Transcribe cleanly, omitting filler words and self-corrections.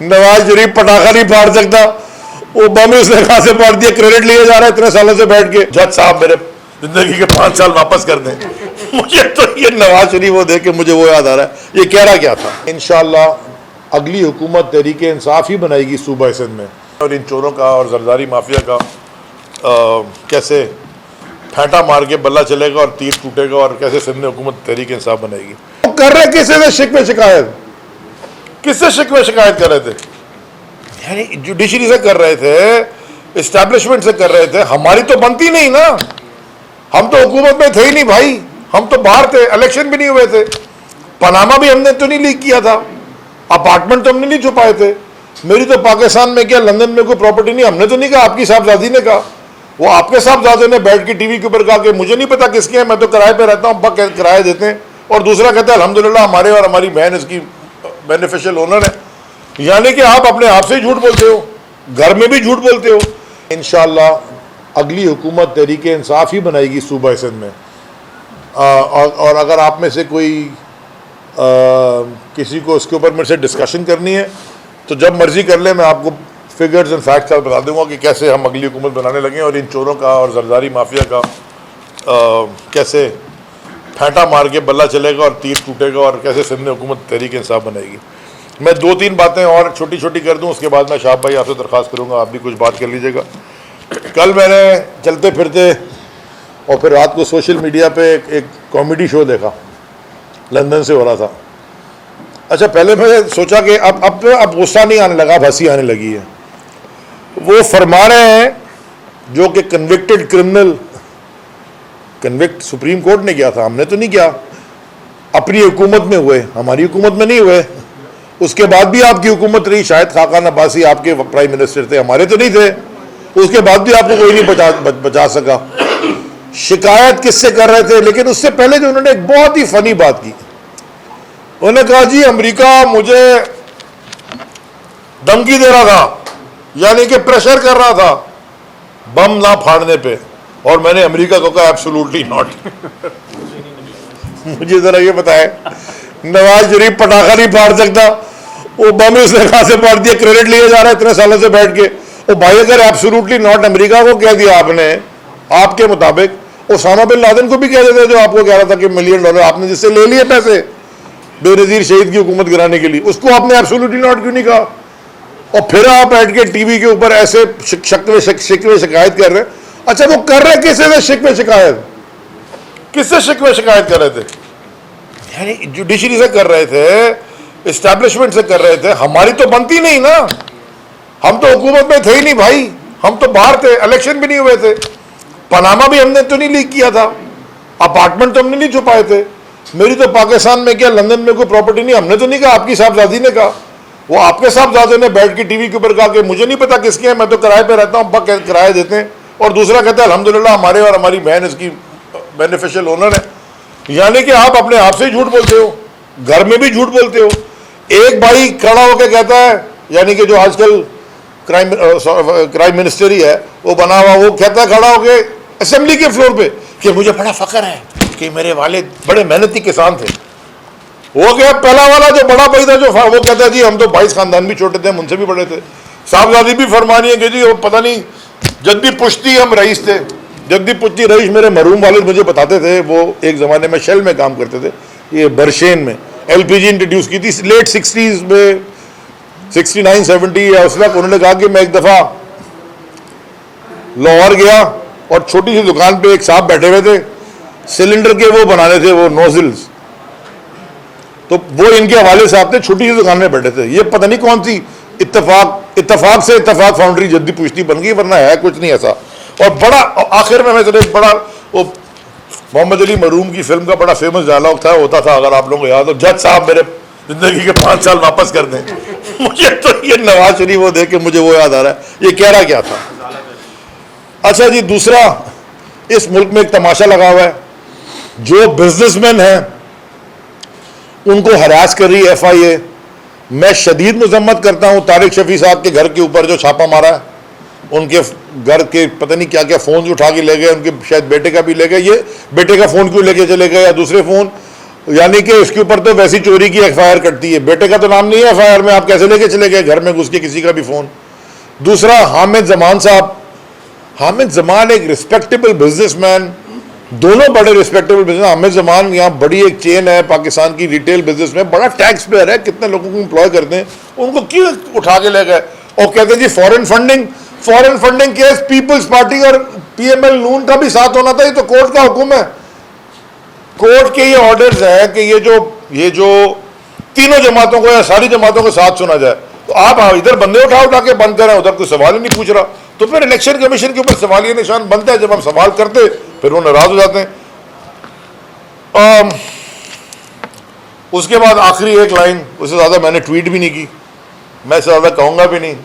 نواز شریف پٹاخہ نہیں پھاڑ سکتا، وہ بم اس نے کہاں سے پھاڑ دیا، کریڈٹ لیا جا رہا ہے اتنے سالوں سے بیٹھ کے۔ جج صاحب میرے زندگی کے 5 سال واپس کر دیں۔ مجھے تو یہ نواز شریف وہ دیکھ کے مجھے وہ یاد آ رہا ہے، یہ کہہ رہا کیا تھا۔ انشاءاللہ اگلی حکومت تحریک انصاف ہی بنائے گی صوبہ سندھ میں، اور ان چوروں کا اور زرداری مافیا کا کیسے پھینٹا مار کے بلہ چلے گا اور تیر ٹوٹے گا، اور کیسے سندھ میں حکومت تحریک انصاف بنائے گی۔ کر رہے کس سے شکوے شکایت، کس سے شکوے شکایت کر رہے تھے؟ یعنی جوڈیشری سے کر رہے تھے، اسٹیبلشمنٹ سے کر رہے تھے۔ ہماری تو بنتی نہیں نا، ہم تو حکومت میں تھے ہی نہیں بھائی، ہم تو باہر تھے، الیکشن بھی نہیں ہوئے تھے۔ پاناما بھی ہم نے تو نہیں لیک کیا تھا، اپارٹمنٹ تو ہم نے نہیں چھپائے تھے۔ میری تو پاکستان میں کیا لندن میں کوئی پراپرٹی نہیں، ہم نے تو نہیں کہا، آپ کی صاحبزادی نے کہا۔ وہ آپ کے صاحبزادے نے بیٹھ کے ٹی وی کے اوپر کہا کہ مجھے نہیں پتا کس کے ہیں، میں تو کرائے پہ رہتا ہوں، ابا کرایہ دیتے ہیں۔ اور دوسرا کہتا ہے الحمدللہ ہمارے اور ہماری بہن اس کی بینیفیشل اونر ہے۔ یعنی کہ آپ اپنے آپ سے جھوٹ بولتے ہو، گھر میں بھی جھوٹ بولتے ہو۔ انشاءاللہ اگلی حکومت تحریک انصاف ہی بنائے گی صوبہ سندھ میں، اور اگر آپ میں سے کوئی کسی کو اس کے اوپر میرے سے ڈسکشن کرنی ہے تو جب مرضی کر لیں، میں آپ کو فگرز اینڈ فیکٹس بتا دوں گا کہ کیسے ہم اگلی حکومت بنانے لگے ہیں، اور ان چوروں کا اور زرداری مافیا کا کیسے پھینٹا مار کے بلہ چلے گا اور تیر ٹوٹے گا، اور کیسے سندھ میں حکومت تحریک انصاف بنائے گی۔ میں 2-3 باتیں اور چھوٹی چھوٹی کر دوں، اس کے بعد میں شاہب بھائی آپ سے درخواست کروں گا آپ بھی کچھ بات کر لیجیے گا۔ کل میں نے چلتے پھرتے اور پھر رات کو سوشل میڈیا پہ ایک کامیڈی شو دیکھا، لندن سے ہو رہا تھا۔ اچھا پہلے میں سوچا کہ اب غصہ نہیں آنے لگا، اب ہنسی آنے لگی ہے۔ وہ فرما رہے ہیں جو کہ convicted criminal, convict supreme court نے کیا تھا، ہم نے تو نہیں کیا، اپنی حکومت میں ہوئے، ہماری حکومت میں نہیں ہوئے۔ اس کے بعد بھی آپ کی حکومت رہی، شاید خاقان عباسی آپ کے پرائم منسٹر تھے، ہمارے تو نہیں تھے، اس کے بعد بھی آپ کو کوئی نہیں بچا سکا۔ شکایت کس سے کر رہے تھے؟ لیکن اس سے پہلے جو انہوں نے ایک بہت ہی فنی بات کی، انہوں نے کہا جی امریکہ مجھے دھمکی دے رہا تھا، یعنی کہ پریشر کر رہا تھا بم نہ پھاڑنے پہ، اور میں نے امریکہ کو کہا ایبسولوٹلی ناٹ۔ مجھے ذرا یہ بتائے، نواز شریف پٹاخہ نہیں پھاڑ سکتا، وہ بم اس نے کہاں سے پھاڑ دیا، کریڈٹ لیا جا رہا ہے اتنے سالوں سے بیٹھ کے۔ وہ بھائی اگر ایبسولوٹلی ناٹ امریکہ کو کہہ دیا آپ نے، آپ کے مطابق اسامہ بن لادن کو بھی کہہ دیتے جو آپ کو کہہ رہا تھا کہ $1 ملین آپ نے جس سے لے لیے پیسے بے نظیر شہید کی حکومت گرانے کے لیے، اس کو آپ نے ایبسولوٹلی ناٹ کیوں نہیں کہا؟ اور پھر آپ بیٹھ کے ٹی وی کے اوپر ایسے شکوے شکایت کر رہے ہیں۔ اچھا وہ کر رہے کس سے شکوے شکایت، کس سے شکوے شکایت کر رہے تھے؟ یعنی جوڈیشری سے کر رہے تھے، اسٹیبلشمنٹ سے کر رہے تھے۔ ہماری تو بنتی نہیں نا، ہم تو حکومت میں تھے ہی نہیں بھائی، ہم تو باہر تھے، الیکشن بھی نہیں ہوئے تھے۔ پاناما بھی ہم نے تو نہیں لیک کیا تھا، اپارٹمنٹ تو ہم نے نہیں چھپائے تھے۔ میری تو پاکستان میں کیا لندن میں کوئی پراپرٹی نہیں، ہم نے تو نہیں کہا، آپ کی صاحبزادی نے کہا۔ وہ آپ کے صاحبزادے نے بیٹھ کے ٹی وی کے اوپر کہا کہ مجھے نہیں پتا کس کے ہیں، میں تو کرائے پہ رہتا ہوں، ابا کرایہ دیتے ہیں۔ اور دوسرا کہتا ہے الحمدللہ ہمارے اور ہماری بہن اس کی بینیفیشل اونر ہے۔ یعنی کہ آپ اپنے آپ سے جھوٹ بولتے ہو، گھر میں بھی جھوٹ بولتے ہو۔ ایک بھائی کھڑا ہو کے کہتا ہے، یعنی کہ جو آج کل کرائم منسٹر ہی ہے وہ بنا ہوا، وہ کہتا ہے کھڑا ہو کے اسمبلی کے فلور پہ کہ مجھے بڑا فخر ہے کہ میرے والد بڑے محنتی کسان تھے۔ وہ کیا پہلا والا جو بڑا بھائی تھا، جو وہ کہتا ہے جی ہم تو 22 خاندان بھی چھوٹے تھے، ہم ان سے بھی بڑے تھے۔ صاحبزادی بھی فرمانی ہے کہ جی وہ پتہ نہیں جدی پشتی ہم رئیس تھے، جدی پشتی رئیس میرے مرحوم والد مجھے بتاتے تھے، وہ ایک زمانے میں شیل میں کام کرتے تھے، یہ برشین میں LPG انٹروڈیوس کی تھی لیٹ 60s میں، 69-70 یا اس وقت۔ انہوں نے کہا کہ میں ایک دفعہ لاہور گیا اور چھوٹی سی دکان پہ ایک صاحب بیٹھے ہوئے تھے، سلنڈر کے وہ بنانے تھے وہ نوزلز، تو وہ ان کے حوالے صاحب تھے، چھوٹی سی دکان میں بیٹھے تھے۔ یہ پتہ نہیں کون سی اتفاق سے اتفاق فاؤنڈری جدی پوچھتی بن گئی، ورنہ ہے کچھ نہیں ایسا۔ اور بڑا آخر میں ایک بڑا وہ محمد علی مرحوم کی فلم کا بڑا فیمس ڈائلاگ تھا، ہوتا تھا اگر آپ لوگوں کو یاد ہو، جج صاحب میرے زندگی کے 5 سال واپس کر دیں۔ مجھے تو یہ نواز شریف وہ دیکھ کے مجھے وہ یاد آ رہا ہے، یہ کہہ رہا کیا تھا۔ اچھا جی دوسرا، اس ملک میں ایک تماشا لگا ہوا ہے، جو بزنس مین ہیں ان کو ہراس کر رہی ہے FIA۔ میں شدید مذمت کرتا ہوں طارق شفیع صاحب کے گھر کے اوپر جو چھاپا مارا ہے، ان کے گھر کے پتہ نہیں کیا کیا فون اٹھا کے لے گئے، ان کے شاید بیٹے کا بھی لے گئے، یہ بیٹے کا فون کیوں لے کے چلے گئے یا دوسرے فون۔ یعنی کہ اس کے اوپر تو ویسی چوری کی ایف آئی آر کٹتی ہے, بیٹے کا تو نام نہیں ہے ایف آئی آر میں, آپ کیسے لے کے چلے گئے گھر میں گھس کے کسی کا بھی فون. دوسرا حامد زمان صاحب, حامد زمان ایک ریسپیکٹیبل بزنس مین, دونوں بڑے ریسپیکٹیبل بزنس. حامد زمان یہاں بڑی ایک چین ہے پاکستان کی ریٹیل بزنس میں, بڑا ٹیکس پیئر ہے, کتنے لوگوں کو امپلوائے کرتے ہیں, ان کو کیوں اٹھا کے لے گئے اور کہتے ہیں جی فورن فنڈنگ کیس پیپلز پارٹی اور پی ایم ایل نون کا بھی ساتھ ہونا تھا. یہ تو کورٹ کا حکم ہے, کورٹ کے یہ آرڈرز ہیں کہ یہ جو تینوں جماعتوں کو یا ساری جماعتوں کو ساتھ سنا جائے. تو آپ ادھر بندے اٹھا کے بند کریں, ادھر کوئی سوال ہی نہیں پوچھ رہا. تو پھر الیکشن کمیشن کے اوپر سوالیہ نشان بنتا ہے. جب ہم سوال کرتے پھر وہ ناراض ہو جاتے ہیں. اس کے بعد آخری ایک لائن, اس سے زیادہ میں نے ٹویٹ بھی نہیں کی, میں اس سے زیادہ کہوں گا بھی نہیں.